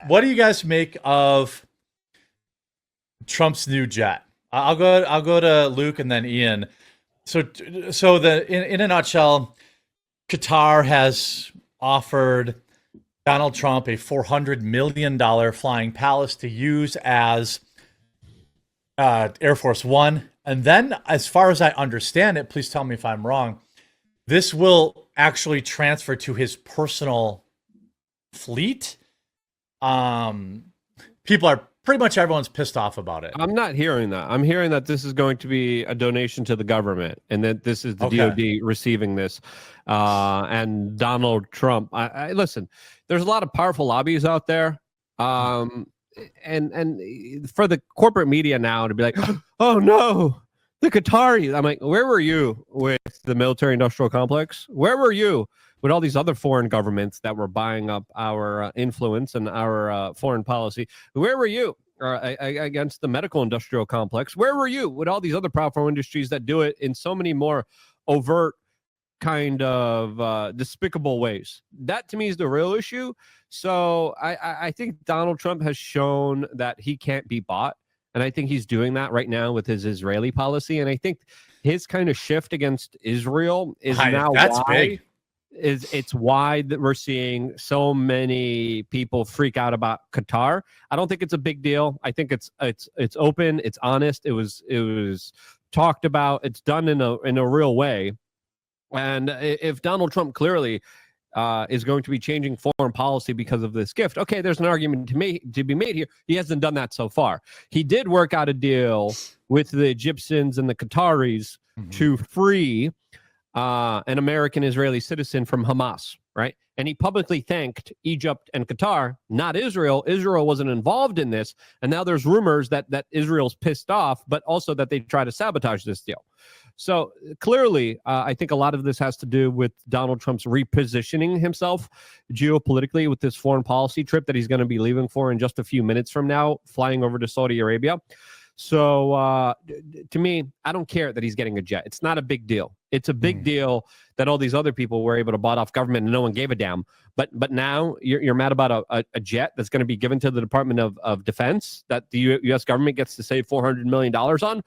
what do you guys make of Trump's new jet? I'll go to Luke and then Ian. In a nutshell, Qatar has offered Donald Trump a $400 million flying palace to use as Air Force One. And then, as far as I understand it, please tell me if I'm wrong, this will actually transfer to his personal fleet. People are pretty much everyone's pissed off about it. I'm not hearing that. I'm hearing that this is going to be a donation to the government, and that this is the DoD receiving this. And Donald Trump. I listen. There's a lot of powerful lobbies out there, and for the corporate media now to be like, oh no, the Qataris. I'm like, where were you with the military-industrial complex? Where were you with all these other foreign governments that were buying up our influence and our foreign policy? Where were you against the medical industrial complex? Where were you with all these other powerful industries that do it in so many more overt kind of despicable ways? That to me is the real issue. So I think Donald Trump has shown that he can't be bought. And I think he's doing that right now with his Israeli policy. And I think his kind of shift against Israel is big. It's why that we're seeing so many people freak out about Qatar. I don't think it's a big deal. I think it's open, it's honest. It was talked about. It's done in a real way. And if Donald Trump clearly is going to be changing foreign policy because of this gift, okay, there's an argument to be made here. He hasn't done that so far. He did work out a deal with the Egyptians and the Qataris to free an American Israeli citizen from Hamas, right? And he publicly thanked Egypt and Qatar, not Israel. Israel wasn't involved in this. And now there's rumors that Israel's pissed off, but also that they try to sabotage this deal. So clearly, I think a lot of this has to do with Donald Trump's repositioning himself geopolitically with this foreign policy trip that he's going to be leaving for in just a few minutes from now, flying over to Saudi Arabia. So to me, I don't care that he's getting a jet. It's not a big deal. It's a big deal that all these other people were able to buy off government and no one gave a damn. But now you're mad about a jet that's going to be given to the Department of Defense that the U.S. government gets to save $400 million on.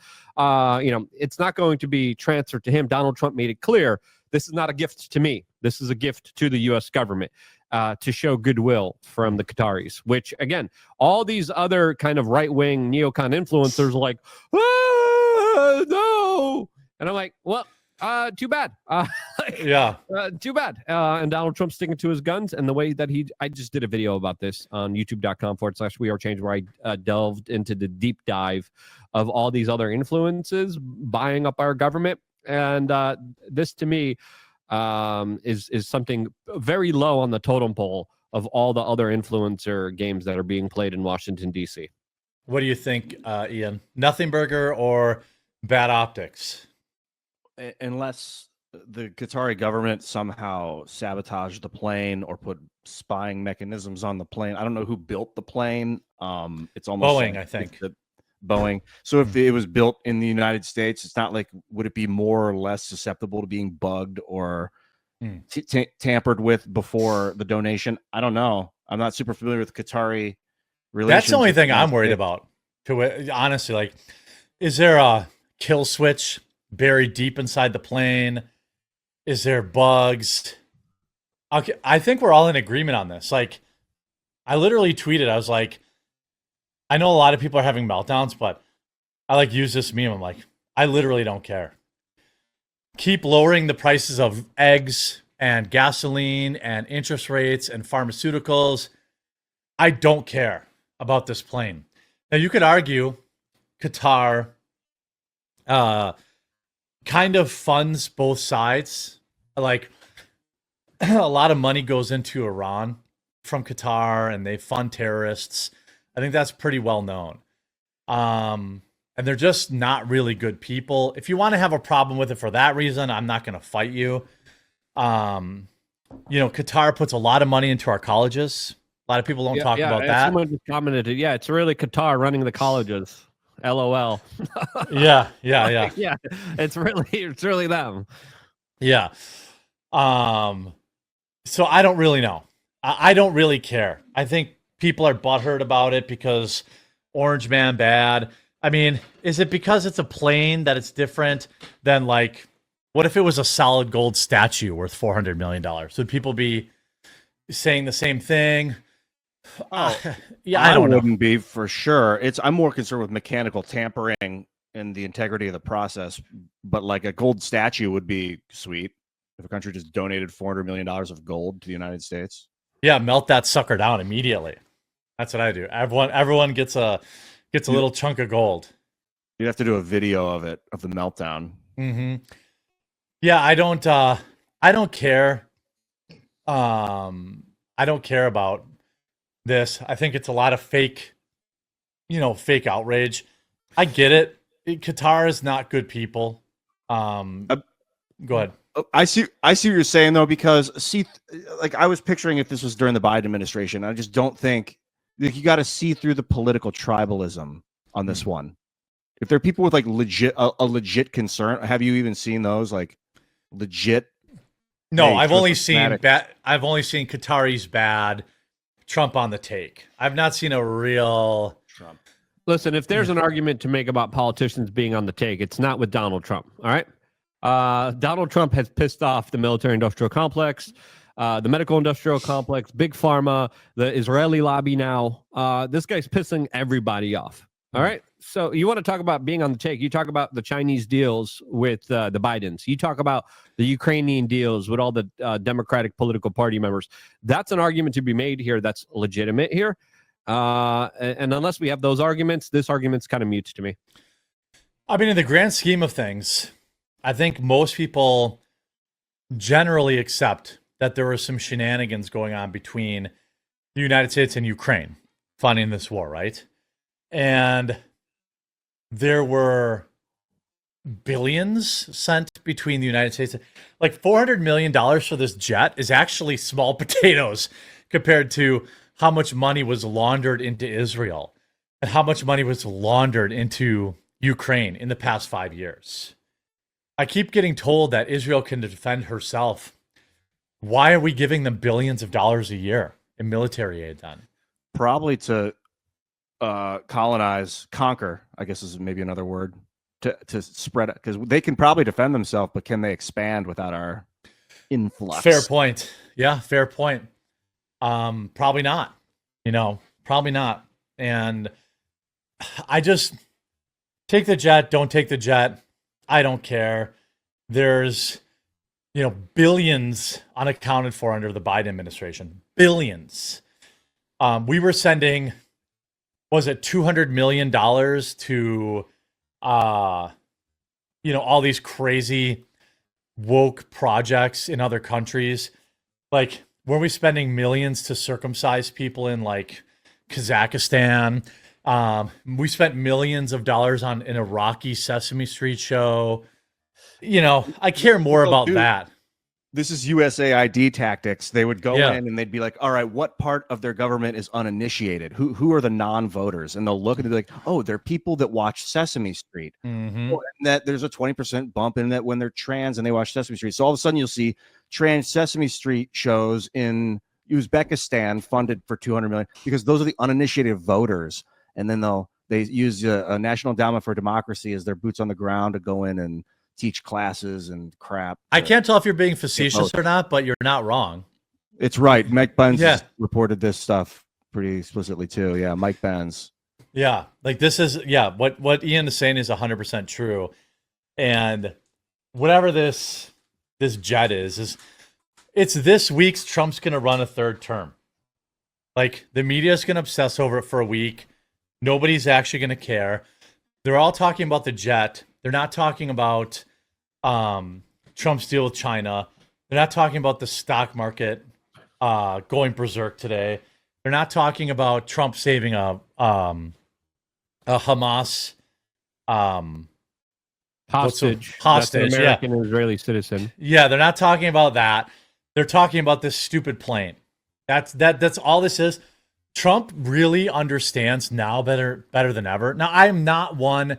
It's not going to be transferred to him. Donald Trump made it clear, this is not a gift to me. This is a gift to the U.S. government to show goodwill from the Qataris, which, again, all these other kind of right-wing neocon influencers are like, no. And I'm like, well, too bad. Too bad. And Donald Trump sticking to his guns and the way that I just did a video about this on youtube.com/WeAreChange where I delved into the deep dive of all these other influences buying up our government. And this to me is something very low on the totem pole of all the other influencer games that are being played in Washington, D.C. What do you think, Ian? Nothing burger or bad optics? Unless the Qatari government somehow sabotaged the plane or put spying mechanisms on the plane. I don't know who built the plane. It's almost Boeing, I think. Boeing. So if it was built in the United States, it's not like, would it be more or less susceptible to being bugged or tampered with before the donation? I don't know. I'm not super familiar with Qatari relations. That's the only thing I'm worried about. Honestly, like, is there a kill switch buried deep inside the plane? Is there bugs? Okay, I think we're all in agreement on this. Like, I literally tweeted, I was like, I know a lot of people are having meltdowns, but I use this meme. I'm like, I literally don't care. Keep lowering the prices of eggs and gasoline and interest rates and pharmaceuticals. I don't care about this plane. Now, you could argue Qatar kind of funds both sides. Like, a lot of money goes into Iran from Qatar, and they fund terrorists. I think that's pretty well known. And they're just not really good people. If you want to have a problem with it for that reason, I'm not going to fight you. Qatar puts a lot of money into our colleges. A lot of people don't talk about that. Someone just commented, it's really Qatar running the colleges. LOL. Yeah. Yeah, it's really them. Yeah. So I don't really know. I don't really care. I think people are butthurt about it because Orange Man bad. I mean, is it because it's a plane that it's different than like, what if it was a solid gold statue worth $400 million? Would people be saying the same thing? Yeah, I wouldn't be for sure. I'm more concerned with mechanical tampering and the integrity of the process. But like a gold statue would be sweet if a country just donated $400 million of gold to the United States. Yeah, melt that sucker down immediately. That's what I do. Everyone gets a little chunk of gold. You'd have to do a video of it, of the meltdown. Mm-hmm. Yeah, I don't care. I don't care about this. I think it's a lot of fake outrage. I get it. Qatar is not good people. Go ahead. I see what you're saying though, because like I was picturing if this was during the Biden administration. I just don't think like you got to see through the political tribalism on this one. If there are people with like a legit concern, have you even seen those like legit? No, I've only seen Qataris bad, Trump on the take. I've not seen a real Trump. Listen, if there's an argument to make about politicians being on the take, it's not with Donald Trump. All right. Donald Trump has pissed off the military-industrial complex, the medical-industrial complex, Big Pharma, the Israeli lobby now. This guy's pissing everybody off. All right? So you want to talk about being on the take. You talk about the Chinese deals with the Bidens. You talk about the Ukrainian deals with all the Democratic political party members. That's an argument to be made here that's legitimate here. And unless we have those arguments, this argument's kind of mute to me. I mean, in the grand scheme of things, I think most people generally accept that there were some shenanigans going on between the United States and Ukraine funding this war, right? And there were billions sent between the United States. Like $400 million for this jet is actually small potatoes compared to how much money was laundered into Israel and how much money was laundered into Ukraine in the past 5 years. I keep getting told that Israel can defend herself. Why are we giving them billions of dollars a year in military aid then? Probably to conquer, I guess is maybe another word, to spread it, because they can probably defend themselves, but can they expand without our influx? Fair point. Yeah, fair point. Probably not. Probably not. And I just take the jet, don't take the jet. I don't care. There's, billions unaccounted for under the Biden administration. Billions. We were sending, was it $200 million to, all these crazy woke projects in other countries. Like, were we spending millions to circumcise people in like Kazakhstan? We spent millions of dollars on an Iraqi Sesame Street show. I care more about that. This is USAID tactics. They would go in and they'd be like, all right, what part of their government is uninitiated? Who are the non-voters? And they'll look and be like, oh, they're people that watch Sesame Street. Mm-hmm. And that there's a 20% bump in that when they're trans and they watch Sesame Street. So all of a sudden you'll see trans Sesame Street shows in Uzbekistan funded for $200 million because those are the uninitiated voters. And then they use a National Endowment for Democracy as their boots on the ground to go in and teach classes and crap. I can't tell if you're being facetious or not, but you're not wrong. It's right. Mike Benz has reported this stuff pretty explicitly too. Yeah, Mike Benz. Yeah, like this is what Ian is saying is 100% true. And whatever this jet is it's this week's Trump's going to run a third term. Like the media is going to obsess over it for a week. Nobody's actually going to care. They're all talking about the jet. They're not talking about Trump's deal with China. They're not talking about the stock market going berserk today. They're not talking about Trump saving a Hamas hostage. That's an American and Israeli citizen. Yeah, they're not talking about that. They're talking about this stupid plane. That's all this is. Trump really understands now better than ever. Now, I'm not one.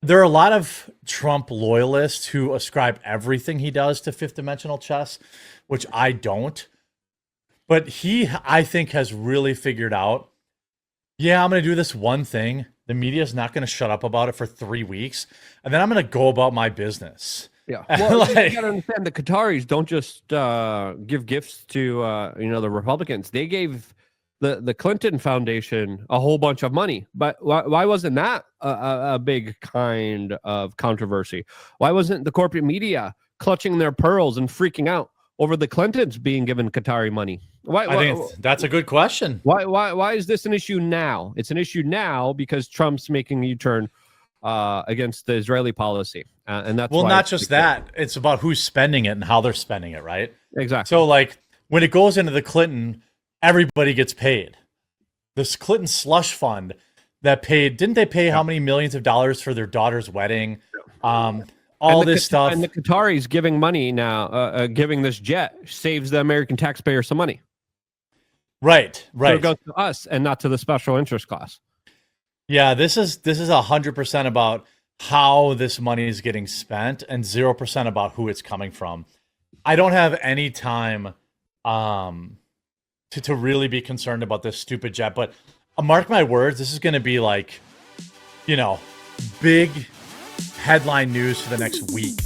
There are a lot of Trump loyalists who ascribe everything he does to fifth dimensional chess, which I don't. But he, I think, has really figured out, yeah, I'm going to do this one thing. The media is not going to shut up about it for 3 weeks. And then I'm going to go about my business. Yeah. Well, you got to understand the Qataris don't just give gifts to, the Republicans. They gave the Clinton Foundation a whole bunch of money. But why wasn't that a big kind of controversy? Why wasn't the corporate media clutching their pearls and freaking out over the Clintons being given Qatari money? I think that's a good question. Why is this an issue now? It's an issue now because Trump's making a U-turn against the Israeli policy, and that's not just that. It's about who's spending it and how they're spending it, right? Exactly. So, like, when it goes into the Clinton, everybody gets paid. This Clinton slush fund that paid, didn't they pay how many millions of dollars for their daughter's wedding? All this stuff. And the Qataris giving money now, giving this jet saves the American taxpayer some money. Right. So it goes to us and not to the special interest class. Yeah, this is 100% about how this money is getting spent and 0% about who it's coming from. I don't have any time to really be concerned about this stupid jet, but mark my words, this is going to be like, big headline news for the next week.